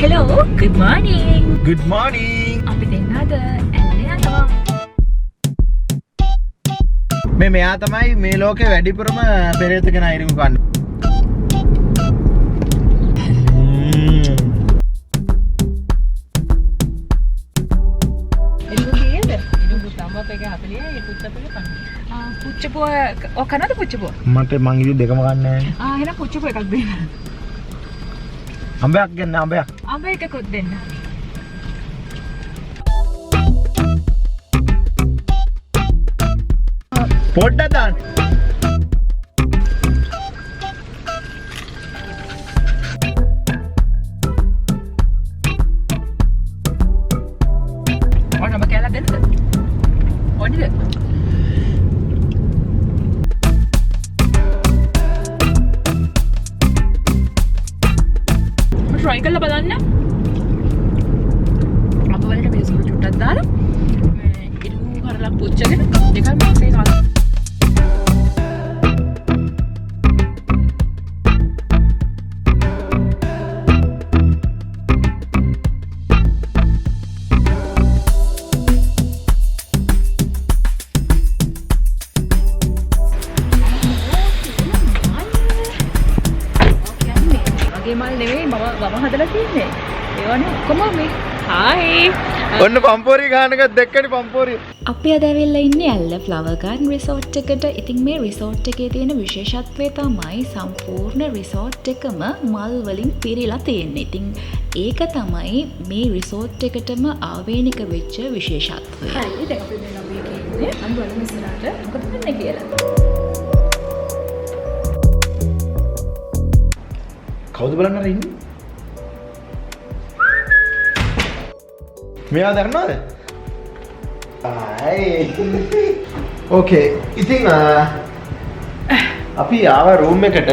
Hello, good morning. Good morning. අපි දෙන්න අද ඇල්ලේ යනවා. මෙයා තමයි මේ ලෝකේ වැඩිපුරම පෙරේත කෙනා ඉරිඟු කන්නේ. ඉරිඟු කීයද? ඉරිඟු තඹප් එක 40යි පුච්චප් එක 50. පුච්චපුව ඔය කනද පුච්චපුව? මට මං ඉතින් දෙකම ගන්න නැහැ. එහෙනම් පුච්චපුව එකක් දෙන්න. අඹයක් ගන්න අඹයක්. අඹ එකකුත් දෙන්න. පොඩ්ඩක් දාන්න. ඔන්න ඔබ කැලක් දෙන්නද? ඕනිද? try කරලා බලන්න. අප වලට බේසුළු චුට්ටක් දාලා ඉරිඟු කරලා පුච්චගෙන දෙකම මික්ස් කරනවා. මල් නෙවෙයි මම හදලා තියන්නේ. ඒවනේ ඔක්කොම මේ හායි. ඔන්න පම්පෝරිය ගන්න එකක් දැක්කනේ පම්පෝරිය. අපි අද ඇවිල්ලා ඉන්නේ ඇල්ල ෆ්ලවර් ගාඩන් රිසෝට් එකට. ඉතින් මේ රිසෝට් එකේ තියෙන විශේෂත්වය තමයි සම්පූර්ණ රිසෝට් එකම මල් වලින් පිරීලා තියෙන්නේ. ඉතින් ඒක තමයි මේ රිසෝට් එකටම ආවේනික වෙච්ච විශේෂත්වය. හරි දැන් අපි මේ ලොබි එකේ ඉන්නේ. මම බලමු ඉස්සරහට මොකද වෙන්නේ කියලා. කවුද බලන්න අර ඉන්නේ? මෙයා දන්නවද? ඕකේ. ඉතින් අපි ආව රූම් එකට.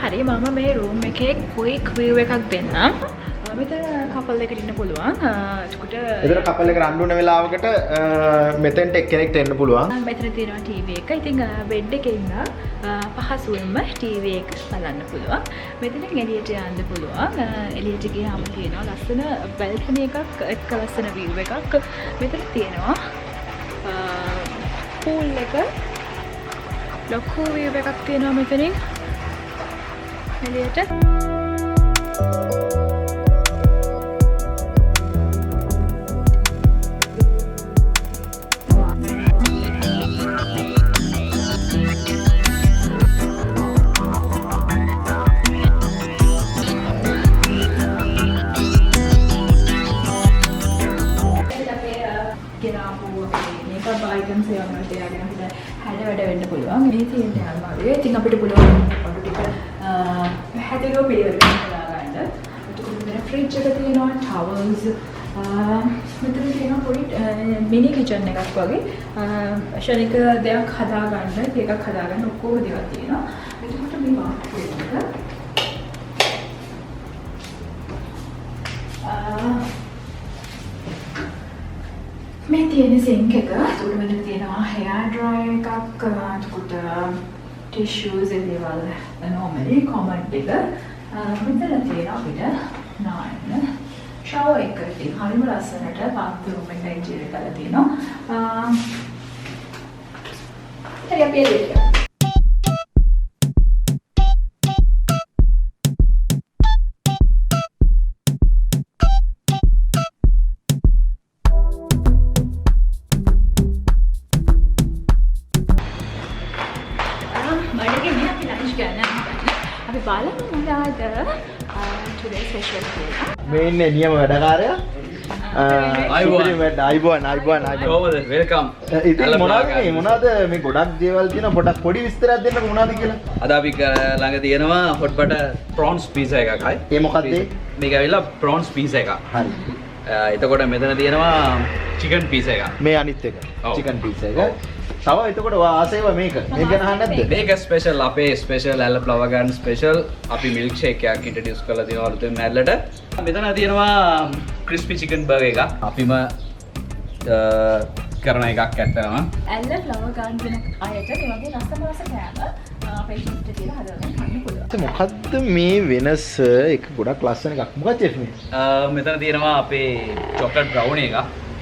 හරි මම මේ රූම් එකේ ක්වික් රිව්යු එකක් දෙන්නම්. මෙතන කපල් එකකට ඉන්න පුළුවන්. එතකොට එතන කපල් එක රණ්ඩු වෙන වෙලාවකට මෙතෙන්ට එක්කෙනෙක්ට එන්න පුළුවන්. මෙතන තියෙනවා ටීවී එක. ඉතින් බෙඩ් එකේ ඉන්න පහසුවෙන්ම ටීවී එක බලන්න පුළුවන්. මෙතනින් එළියට යන්න පුළුවන්. එළියට ගියාම තියෙනවා ලස්සන බල්කනි එකක් එක්ක ලස්සන view එකක්. මෙතන තියෙනවා pool එක. ලොකු view එකක් තියෙනවා මෙතනින්. එළියට items ඒවා වලට යාගෙන අපිට හැඩ වැඩ වෙන්න පුළුවන්. මේ තියෙන අලමාරිය. ඉතින් අපිට පුළුවන් පොඩු ටික හැදෙලෝ පිළිවෙලට දාගන්න. එතකොට මෙතන ෆ්‍රිජ් එක තියෙනවා, towels මෙතන තියෙනවා පොඩි මිනි කිචන් එකක් වගේ. ශනික දෙයක් හදාගන්න, කේකක් හදාගන්න ඔක්කොම දේවල් තියෙනවා. එතකොට මේ වාටර් එක මේ තියෙන සිංක් එක. ඒකට මෙතන තියෙනවා hair dryer එකක්, එතකොට tissues ඒ දේවල් normally common එක. මෙතන තියෙනවා අපිට නාන්න shower එක. ඉතින් හරිම ලස්සනට bathroom එක ඉන්ටීරියර් කරලා තියෙනවා. හරි අපි එළියට යමු. අපි බලමු මොනවාද today special කියලා. මේ ඉන්නේ නියම වැඩකාරයා. අයිබෝන් වෙල්කම්. ඉතින් මොනවද මේ ගොඩක් දේවල් තියෙනවා. පොඩක් පොඩි විස්තරයක් දෙන්නකො මොනවද කියලා. අද අපි ළඟ තියෙනවා hot butter prawns pizza එකක්යි. ඒ මොකක්ද? මේක ඇවිල්ලා prawns pizza එකක්. හරි. එතකොට මෙතන තියෙනවා chicken pizza එකක්. මේ අනිත් එක chicken pizza එක. තව එතකොට ආසේව මේක ගැන අහන්න නැද්ද? මේක ස්පෙෂල් අපේ ස්පෙෂල් ඇල්ල ෆ්ලවර් ගාඩන් ස්පෙෂල් අපි මිල්ක් ෂේක් එකක් ඉන්ට්‍රොඩියුස් කරලා තියෙනවා අලුතෙන් මැල්ලට. මෙතන තියෙනවා ක්‍රිස්පි චිකන් බර්ගර් එකක්. අපිම කරන එකක් ඇත්තටම. ඇල්ල ෆ්ලවර් ගාඩන් වෙන අයට මේ වගේ ලස්සන කෑම අපේ චිත්‍ර තියලා හදලා කන්න පුළුවන්. මොකද්ද මේ වෙනස? එක ගොඩක් ලස්සන එකක්. මොකක්ද චෙෆ් මේ? මෙතන තියෙනවා අපේ චොක්ලට් බ්‍රවුනි එක.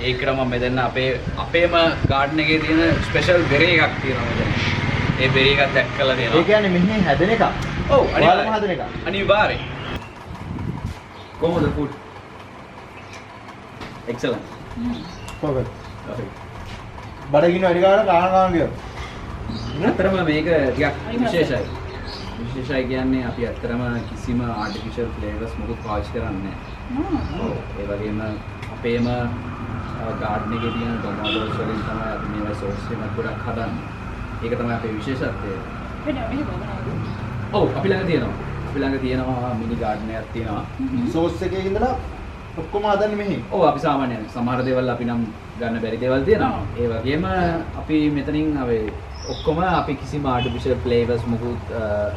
ඒකට මම මෙතන අපේම ගාඩන් එකේ තියෙන ස්පෙෂල් බෙරි එකක් තියෙනවා මෙතන. ඒ බෙරි එකක් දැක් කරලා ඒ තියෙනවා. කියන්නේ මෙහෙන් හැදෙන එකක්. ඔව් ඔයාලම හදන එකක්. අනිවාර්යෙන්. කොහොමද ෆුඩ්? එක්සලන්ට්. කොහොමද? බඩගින්න වැඩි ගන්න කාණ ගියා. ඇත්තටම මේක ටිකක් විශේෂයි. විශේෂයි කියන්නේ අපි ඇත්තටම කිසිම ආටිෆිෂල් ෆ්ලේවර්ස් මොකුත් පාවිච්චි කරන්නේ නැහැ. ඔව් ඒ වගේම අපේම ගාඩන් එකේ තියෙන ටොමැටෝස් වලින් තමයි අපි මේ සෝස් එක ගොඩක් හදන්නේ. ඒක තමයි අපේ විශේෂත්වය. ඔව් අපි ළඟ තියෙනවා මිනි ගාඩන් එකක් තියෙනවා. සෝස් එකේ ඉඳලා ඔක්කොම හදන්නේ මෙහෙන්. ඔව් අපි සාමාන්‍යයෙන් සමහර දේවල් අපි නම් ගන්න බැරි දේවල් තියෙනවා. ඒ වගේම අපි මෙතනින් ඔක්කොම අපි කිසිම ආටිෆිෂල් ෆ්ලේවර්ස් මොකුත්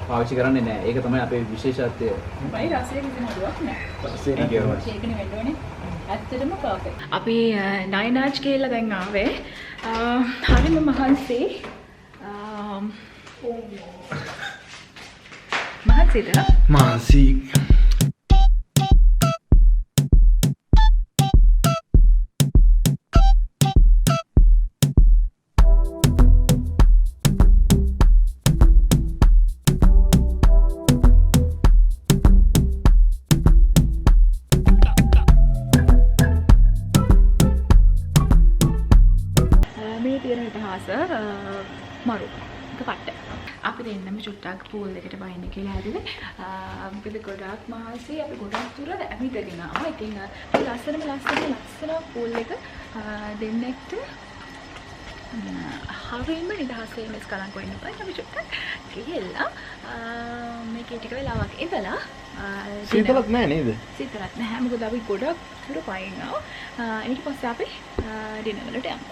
පාවිච්චි කරන්නේ නැහැ. ඒක තමයි අපේ විශේෂත්වය. බයි රසයේ කිසිම අඩුවක් නැහැ. Thank you very much. ඒකනේ වෙන්න ඕනේ. ඇත්තටම පර්ෆෙක්ට්. අපි නයිනාජ් කියලා දැන් ආවේ. හරිම මහන්සි. මහන්සිද? මානසික මරු කට්ට අපි දෙන්නම චුට්ටක් පූල් එකට බහින්න කියලා හැදුවේ. මොකද ගොඩාක් මහන්සි අපි ගොඩක් දුර ඇවිදගෙන ආවා. ඉතින් ලස්සන පූල් එක දෙන්නෙක්ට හරියම නිදහසේ මිස් කලංක වෙන්න බෑ. අපි චුට්ටක් ගිහලා මේකේ ටික වෙලාවක් ඉඳලා සීතලක් නැහැ නේද? සීතලක් නැහැ. මොකද අපි ගොඩක් දුර පයින් ආවා. ඊට පස්සේ අපි ඩිනර් වලට යමු.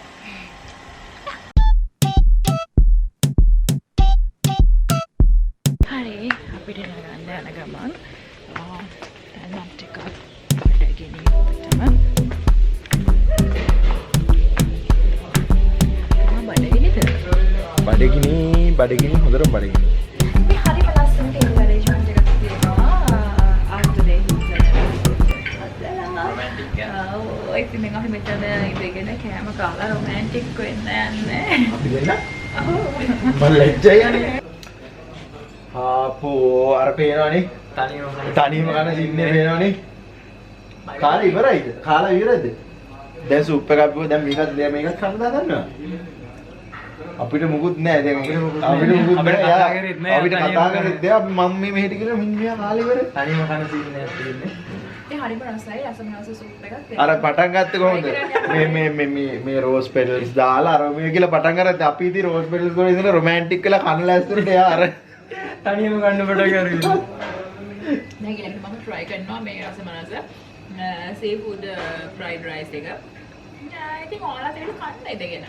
හරි අපිට යන ගමන් නම් ටිකක් බඩගිනි හොඳටම බඩගිනි හොඳටම බඩගිනි. මේ හරිම ලස්සනට එන්කරේජ්මන්ට් එකක් තියෙනවා ආර්ට්දේ ඔය ඉතින් අපි මෙතන ඉඳගෙන කෑම කාලා රොමැන්ටික් වෙන්න යන්නේ. අපි දෙන්න? මම ලැජ්ජයි යන්නේ. ආපෝ අර පේනවනේ තනියම කන සින්නේ පේනවනේ. කාලා ඉවරයිද? කාලා ඉවරද? දැන් සූප් එකක් බිව්වා දැන් මේකත් කන්න දාගන්නවා. අපිට මුකුත් නැහැ දැන් අපිට මුකුත් නැහැ. අපිට කතා කරෙත් නෑ. අපි මම්මී මෙහෙට කියලා මිනිහා කාලා ඉවරයි. තනියම කන සින්නේ තියෙන්නේ. ඒ හරිම රසයි රසමනස සූප් එකක්. අර පටන් ගත්තේ කොහොමද? මේ රෝස් පෙටල්ස් දාලා අර මේ කියලා පටන් ගත්තා. අපි ඉතින් රෝස් පෙටල්ස් වල ඉඳලා රොමැන්ටික් කියලා කන ලැස්තුරට එයා අර තනියම ගන්න පටන් ගන්නවා. දැන් ඊළඟට මම try කරනවා මේ රසමනස seafood fried rice එක. ඉතින් ඔයාලා දෙන්න කන්න ඉදගෙන.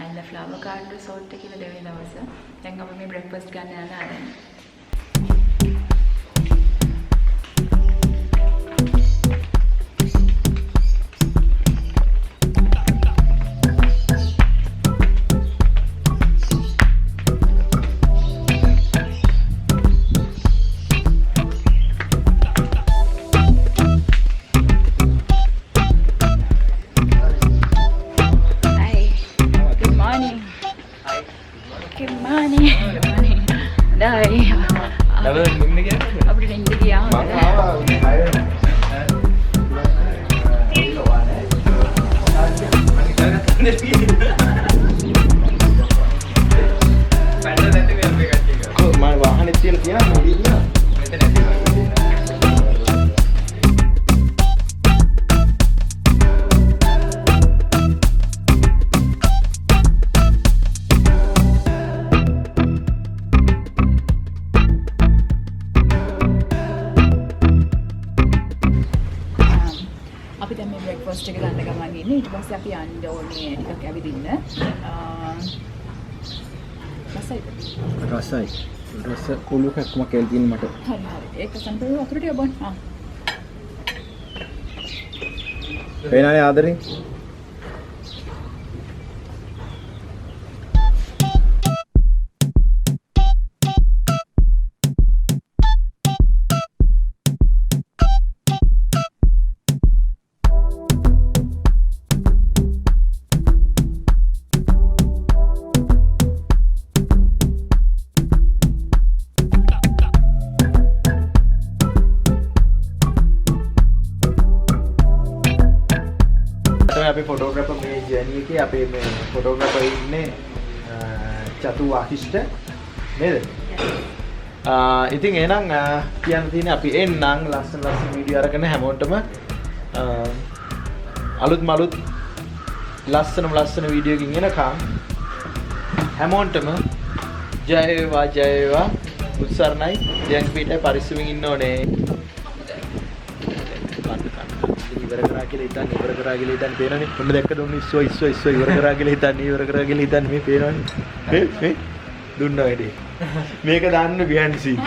and flower garden resort එකේ දෙවෙනි දවස. දැන් අපි මේ breakfast ගන්න යනවා දැන්. breakfast එක ගන්න ගමන් ඉන්නේ. ඊට පස්සේ අපි යන්න ඕනේ ටිකක් ඇවිදින්න. රසයි. රස කුළු කැක්කමක් කියලා තියෙන මට. හරි හරි. ඒක සම්පූර්ණ වතුර ටික බොන්න. ආ. පේනනේ ආදරේ. අපේ ෆොටෝග්‍රැෆර් මේ ජර්නි එකේ අපේ මේ ෆොටෝග්‍රැෆර් ඉන්නේ චතු වාකිෂ්ඨ නේද? ඉතින් එහෙනම් කියන්න තියෙන්නේ අපි එන්නම් ලස්සන වීඩියෝ අරගෙන හැමෝටම අලුත් ලස්සන වීඩියෝ එකකින් එනකම් හැමෝටම ජය වේවා උත්සරණයි දැන් පිටේ පරිස්සමින් ඉන්න ඕනේ. ඉවර කරා කියලා හිතන්නේ පේනවනේ. ඔන්න දැක්කද ඔන්න ඉස්සෝ ඉවර කරා කියලා හිතන්නේ මේ පේනවනේ. මේ දුන්නා වැඩේ. මේක දාන්න behind the scene.